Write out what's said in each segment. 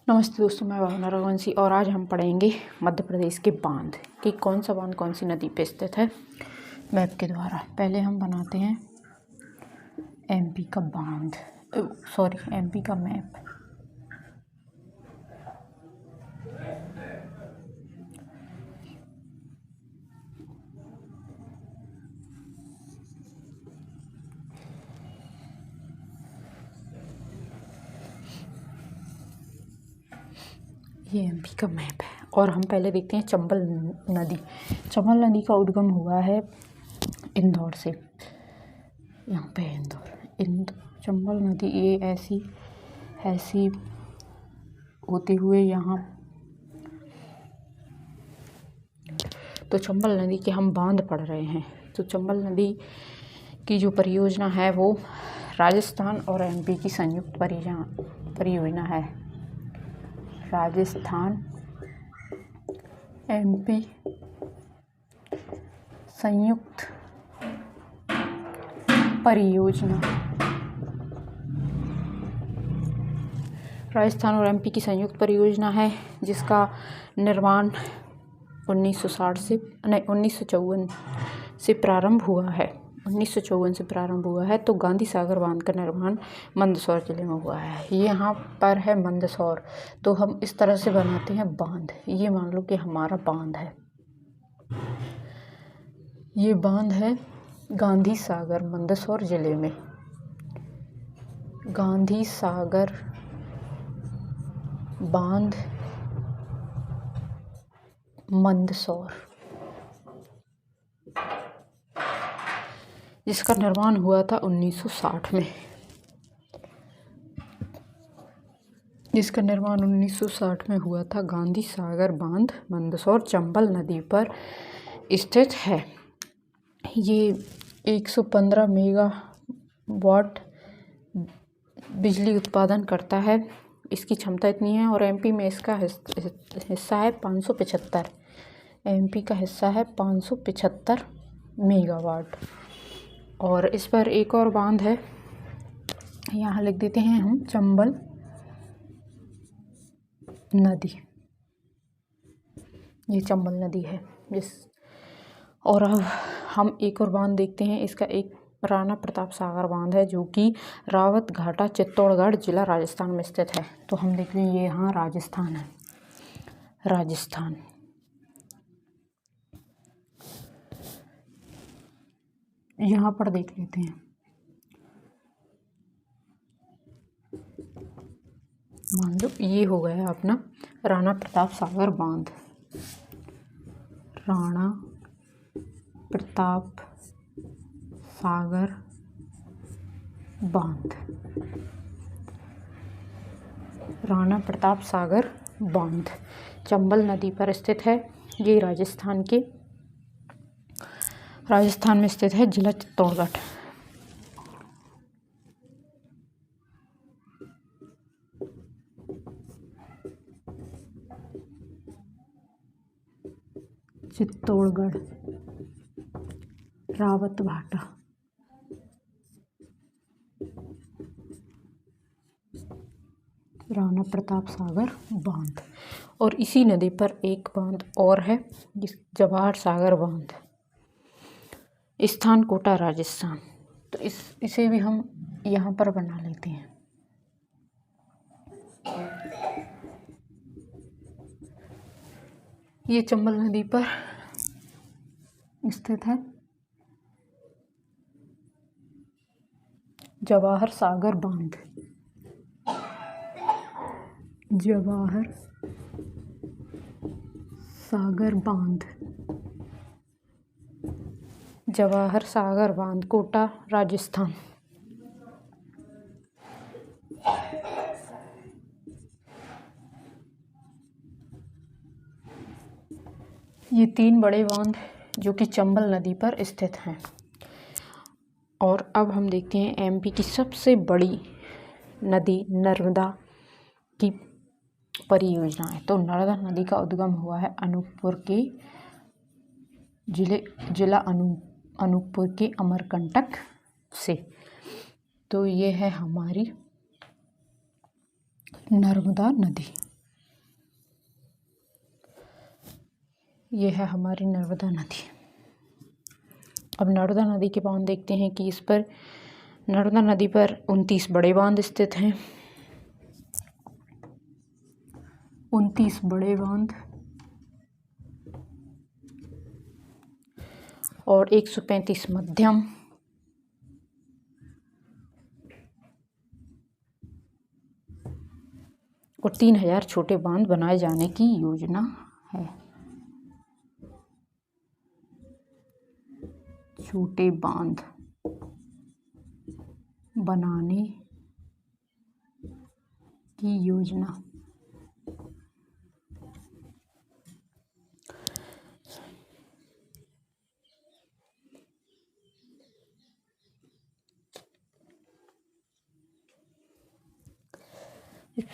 नमस्ते दोस्तों, मैं भावना रघुवंशी और आज हम पढ़ेंगे मध्य प्रदेश के बांध कि कौन सा बांध कौन सी नदी पे स्थित है मैप के द्वारा। पहले हम बनाते हैं एमपी का बांध, एमपी का मैप। ये एमपी का मैप है और हम पहले देखते हैं चंबल नदी। चंबल नदी का उद्गम हुआ है इंदौर से। यहाँ पे इंदौर चंबल नदी ये ऐसी होते हुए यहाँ, तो चंबल नदी के हम बांध पढ़ रहे हैं। तो चंबल नदी की जो परियोजना है वो राजस्थान और एमपी की संयुक्त परियोजना है। राजस्थान एमपी संयुक्त परियोजना, राजस्थान और एमपी की संयुक्त परियोजना है जिसका निर्माण 1954 से प्रारंभ हुआ है। 1954 से प्रारंभ हुआ है। तो गांधी सागर बांध का निर्माण मंदसौर जिले में हुआ है। यहाँ पर है मंदसौर, तो हम इस तरह से बनाते हैं बांध। ये मान लो कि हमारा बांध है, ये बांध है गांधी सागर मंदसौर जिले में। गांधी सागर बांध मंदसौर, जिसका निर्माण हुआ था 1960 में। जिसका निर्माण 1960 में हुआ था। गांधी सागर बांध मंदसौर चंबल नदी पर स्थित है। ये 115 मेगावाट बिजली उत्पादन करता है, इसकी क्षमता इतनी है। और एमपी में इसका हिस्सा है 575। एमपी का हिस्सा है 575 मेगावाट। और इस पर एक और बांध है, यहाँ लिख देते हैं हम चंबल नदी। ये चंबल नदी है और अब हम एक और बांध देखते हैं। इसका एक राणा प्रताप सागर बांध है जो कि रावत घाटा चित्तौड़गढ़ जिला राजस्थान में स्थित है। तो हम देख लें, ये यहाँ राजस्थान है। राजस्थान यहाँ पर देख लेते हैं। मान लो ये हो गया अपना राणा प्रताप सागर बांध। राणा प्रताप सागर बांध, राणा प्रताप सागर बांध चंबल नदी पर स्थित है। ये राजस्थान में स्थित है, जिला चित्तौड़गढ़। चित्तौड़गढ़ रावत भाटा। राणा प्रताप सागर बांध। और इसी नदी पर एक बांध और है, जवाहर सागर बांध, स्थान कोटा राजस्थान। तो इसे भी हम यहाँ पर बना लेते हैं। ये चंबल नदी पर स्थित है जवाहर सागर बांध। जवाहर सागर बांध, जवाहर सागर बांध कोटा राजस्थान। ये 3 बड़े बांध जो कि चंबल नदी पर स्थित हैं। और अब हम देखते हैं एमपी की सबसे बड़ी नदी नर्मदा की परियोजना है। तो नर्मदा नदी का उद्गम हुआ है अनूपपुर के जिला अनूपपुर के अमरकंटक से। तो ये है हमारी नर्मदा नदी। ये है हमारी नर्मदा नदी। अब नर्मदा नदी के बांध देखते हैं कि इस पर नर्मदा नदी पर 29 बड़े बांध स्थित हैं। 29 बड़े बांध और 135 मध्यम और 3000 छोटे बांध बनाए जाने की योजना है। छोटे बांध बनाने की योजना।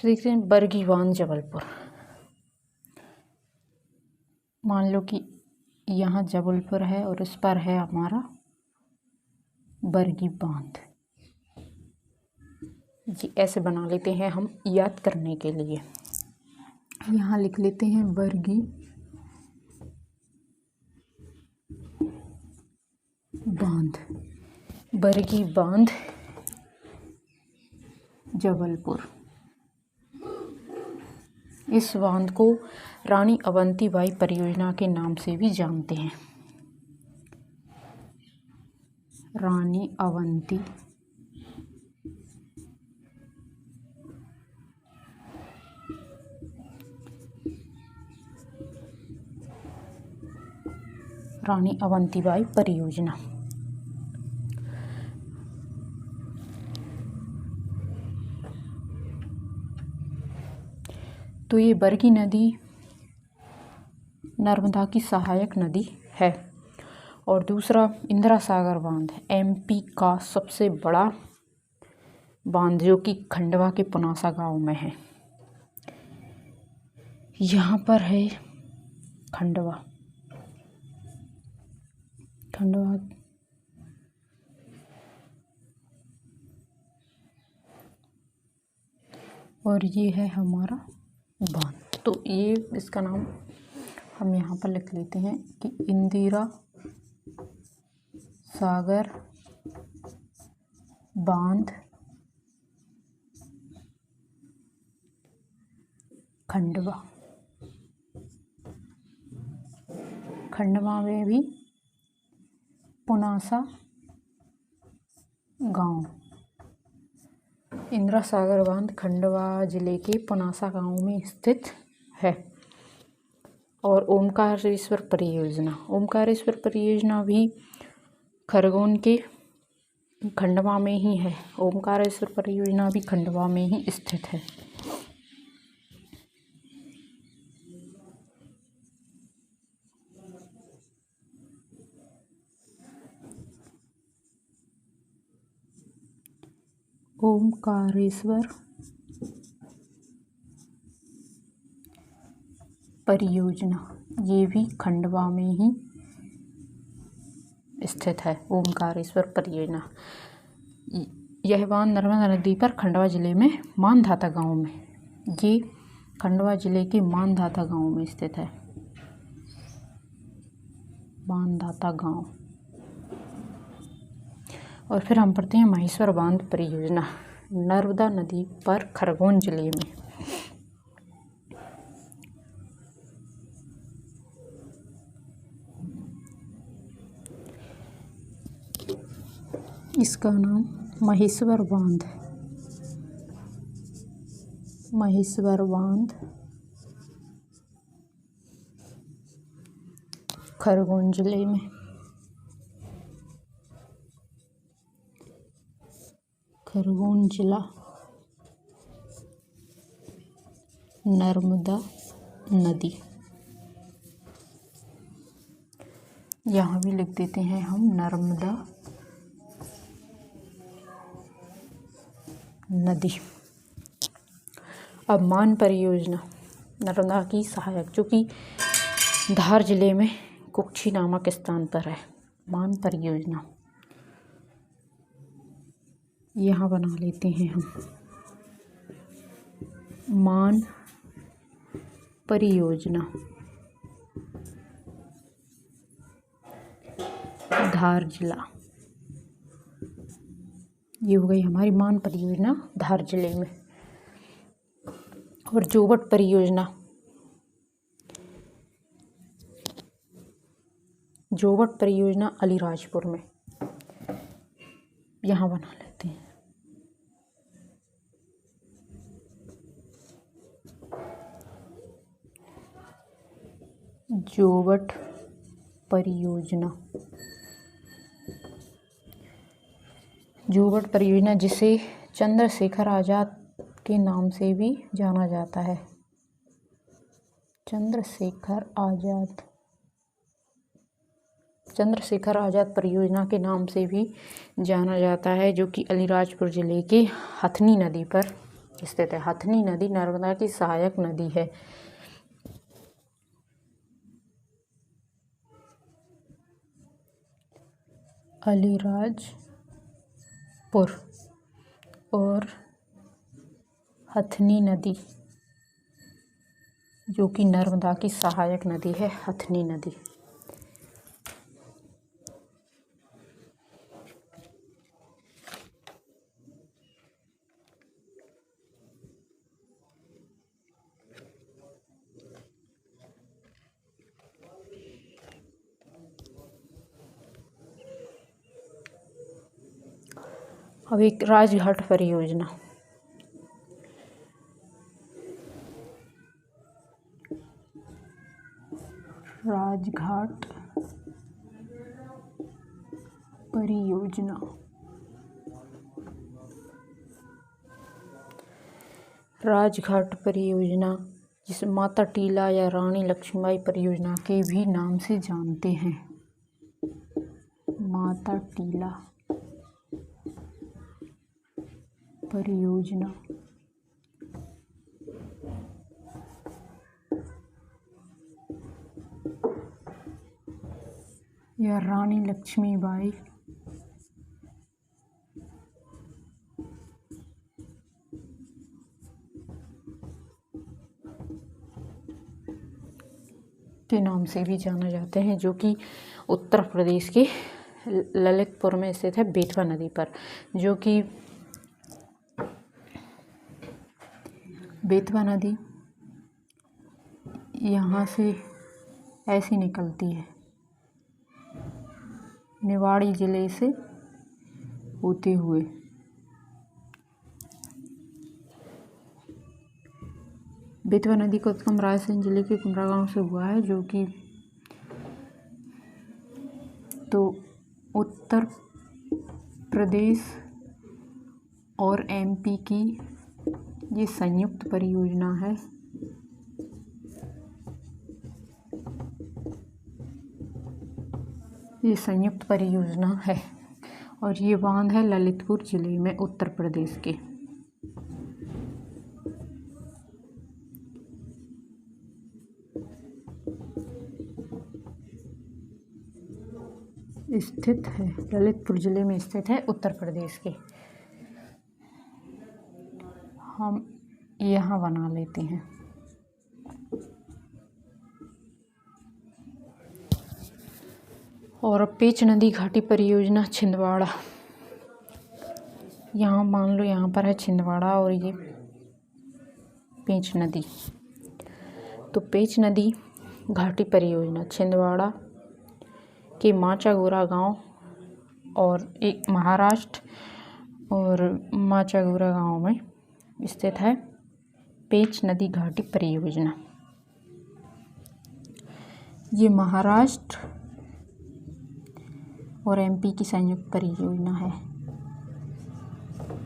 देखते हैं बरगी बांध जबलपुर। मान लो कि यहाँ जबलपुर है और इस पर है हमारा बरगी बांध। जी ऐसे बना लेते हैं हम याद करने के लिए। यहाँ लिख लेते हैं बरगी बांध। बरगी बांध जबलपुर। इस बांध को रानी अवंतीबाई परियोजना के नाम से भी जानते हैं। रानी अवंती रानी अवंतीबाई परियोजना। तो ये बरगी नदी नर्मदा की सहायक नदी है। और दूसरा इंदिरा सागर बांध एमपी का सबसे बड़ा बांध जो कि खंडवा के पुनासा गांव में है। यहाँ पर है खंडवा। और ये है हमारा बांध। तो ये इसका नाम हम यहाँ पर लिख लेते हैं कि इंदिरा सागर बांध खंडवा। खंडवा में भी पुनासा गांव। इंदिरा सागर बांध खंडवा जिले के पुनासा गांव में स्थित है। और ओमकारेश्वर परियोजना भी खरगोन के खंडवा में ही है। ओमकारेश्वर परियोजना भी खंडवा में ही स्थित है। ओमकारेश्वर परियोजना ये भी खंडवा में ही स्थित है। ओमकारेश्वर परियोजना यह बांध नर्मदा नदी पर खंडवा जिले में मानधाता गांव में, ये खंडवा जिले के मानधाता गांव में स्थित है। मानधाता गांव। और फिर हम पढ़ते हैं माहेश्वर बांध परियोजना नर्मदा नदी पर खरगोन जिले में। इसका नाम माहेश्वर बांध। माहेश्वर बांध खरगोन जिले में। खरगोन जिला नर्मदा नदी। यहाँ भी लिख देते हैं हम नर्मदा नदी। अब मान परियोजना नर्मदा की सहायक जो कि धार जिले में कुक्षी नामक स्थान पर है। मान परियोजना यहाँ बना लेते हैं हम। मान परियोजना धार जिला। ये हो गई हमारी मान परियोजना धार जिले में। और जोवट परियोजना, जोवट परियोजना अलीराजपुर में, यहाँ बना लेते हैं। जोवट परियोजना, जोवट परियोजना जिसे चंद्रशेखर आज़ाद के नाम से भी जाना जाता है। चंद्रशेखर आज़ाद परियोजना के नाम से भी जाना जाता है, जो कि अलीराजपुर ज़िले के हथनी नदी पर स्थित है। हथनी नदी नर्मदा की सहायक नदी है। अलीराजपुर और हथनी नदी, जो कि नर्मदा की सहायक नदी है, हथनी नदी। अब एक राजघाट परियोजना, राजघाट परियोजना, राजघाट परियोजना जिसे माता टीला या रानी लक्ष्मीबाई परियोजना के भी नाम से जानते हैं। माता टीला परियोजना, या रानी लक्ष्मीबाई के नाम से भी जाना जाते हैं, जो कि उत्तर प्रदेश के ललितपुर में स्थित है, बेतवा नदी पर। जो कि बेतवा नदी यहाँ से ऐसी निकलती है, निवाड़ी जिले से होते हुए बेतवा नदी का उद्गम रायसेन जिले के कुमरा गांव से हुआ है, जो कि तो उत्तर प्रदेश और एमपी की ये संयुक्त परियोजना है। ये संयुक्त परियोजना है और ये बांध है ललितपुर जिले में, उत्तर प्रदेश के। स्थित है, ललितपुर जिले में स्थित है, उत्तर प्रदेश के। हम यहाँ बना लेते हैं। और पेंच नदी घाटी परियोजना छिंदवाड़ा, यहाँ मान लो यहाँ पर है छिंदवाड़ा और ये पेंच नदी। तो पेंच नदी घाटी परियोजना छिंदवाड़ा के माचागोरा गांव और एक महाराष्ट्र और माचागोरा गांव में स्थित है पेंच नदी घाटी परियोजना। ये महाराष्ट्र और एमपी की संयुक्त परियोजना है।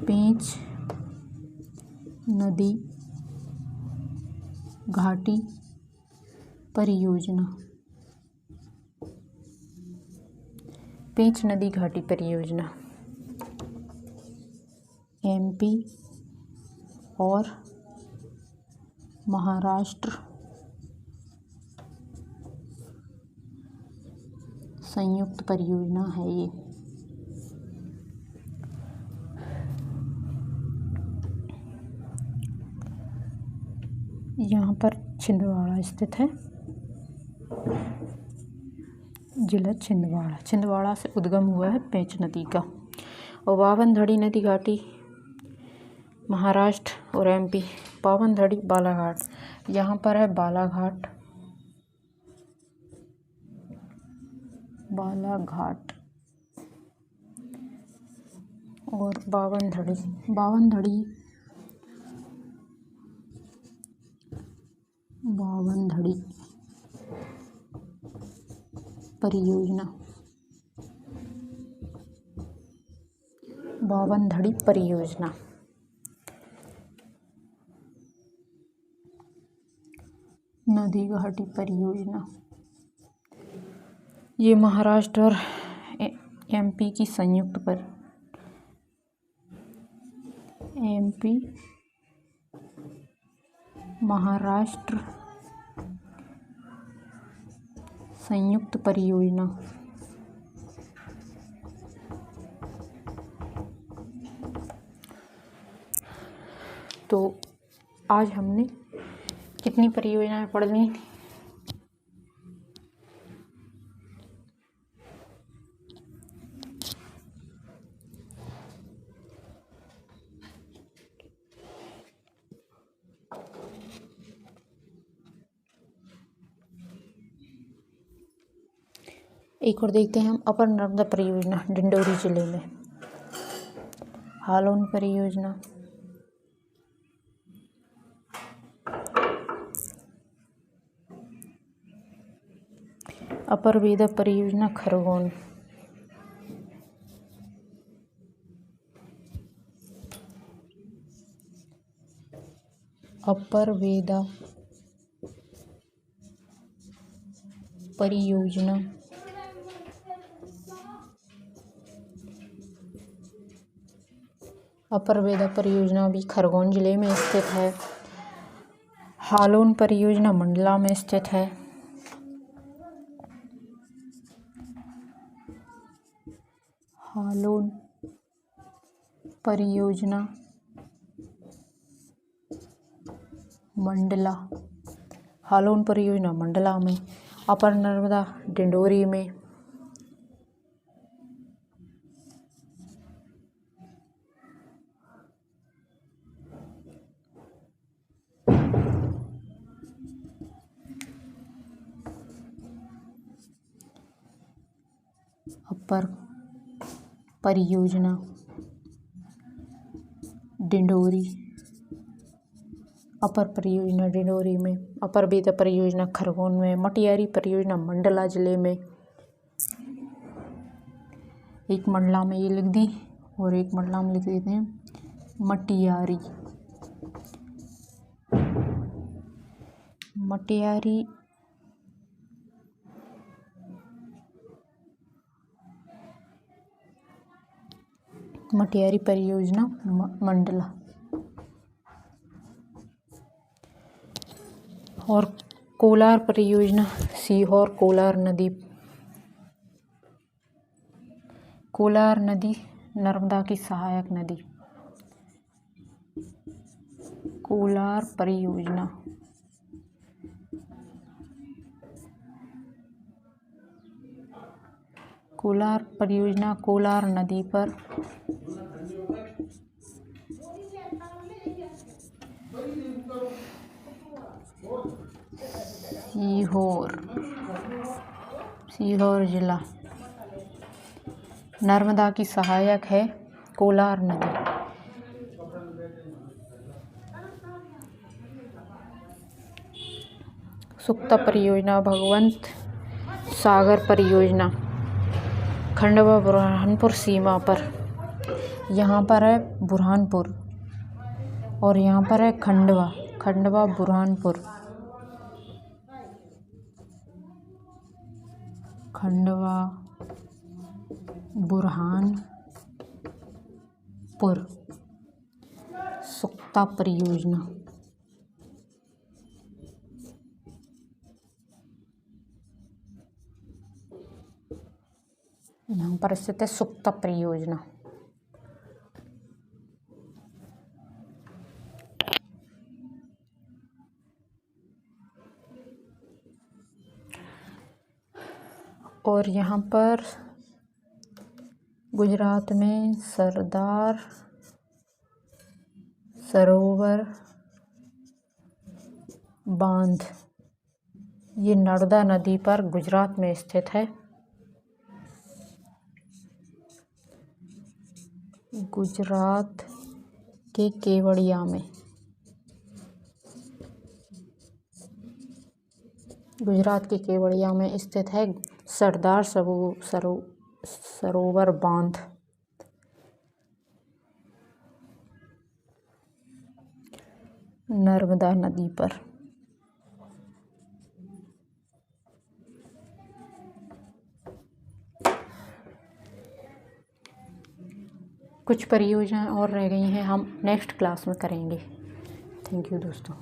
पेंच नदी घाटी परियोजना, पेंच नदी घाटी परियोजना एमपी और महाराष्ट्र संयुक्त परियोजना है ये। यहाँ पर छिंदवाड़ा स्थित है, जिला छिंदवाड़ा। छिंदवाड़ा से उद्गम हुआ है पेंच नदी का। और बावनथड़ी नदी घाटी महाराष्ट्र और एमपी। बावनथड़ी बालाघाट, यहाँ पर है बालाघाट, बालाघाट और बावनथड़ी, बावनथड़ी, बावनथड़ी परियोजना, बावनथड़ी परियोजना। नदी घाटी परियोजना, ये महाराष्ट्र और एमपी की संयुक्त पर, एमपी महाराष्ट्र संयुक्त परियोजना। तो आज हमने कितनी परियोजनाएं पढ़ ली? एक और देखते हैं हम। अपर नर्मदा परियोजना डिंडोरी जिले में, हालोन परियोजना, अपर वेदा परियोजना खरगोन, अपर वेदा परियोजना अपर वेदा परियोजना भी खरगोन जिले में स्थित है। हालोन परियोजना मंडला में स्थित है। हालोन परियोजना मंडला, हालोन परियोजना मंडला में। अपर नर्मदा डिंडोरी में। अपर परियोजना डिंडोरी, अपर परियोजना डिंडोरी में। अपर वेदा परियोजना खरगोन में। मटियारी परियोजना मंडला जिले में। एक मंडला में ये लिख दी और एक मंडला में लिख देते हैं मटियारी। मटियारी मटियारी परियोजना मंडला। और कोलार परियोजना सीहोर। कोलार नदी, कोलार नदी नर्मदा की सहायक नदी। कोलार परियोजना, कोलार परियोजना कोलार नदी पर सीहोर जिला नर्मदा की सहायक है कोलार नदी। सुक्ता परियोजना भगवंत सागर परियोजना खंडवा बुरहानपुर सीमा पर। यहाँ पर है बुरहानपुर और यहाँ पर है खंडवा, खंडवा बुरहानपुर, खंडवा बुरहानपुर। सुक्ता परियोजना यहाँ पर स्थित है सुक्ता परियोजना। और यहाँ पर गुजरात में सरदार सरोवर बांध, ये नर्मदा नदी पर गुजरात में स्थित है। गुजरात के केवड़िया में, गुजरात के केवड़िया में स्थित है सरदार सरोवर बांध। नर्मदा नदी पर। कुछ परियोजनाएं और रह गई हैं, हम नेक्स्ट क्लास में करेंगे। थैंक यू दोस्तों।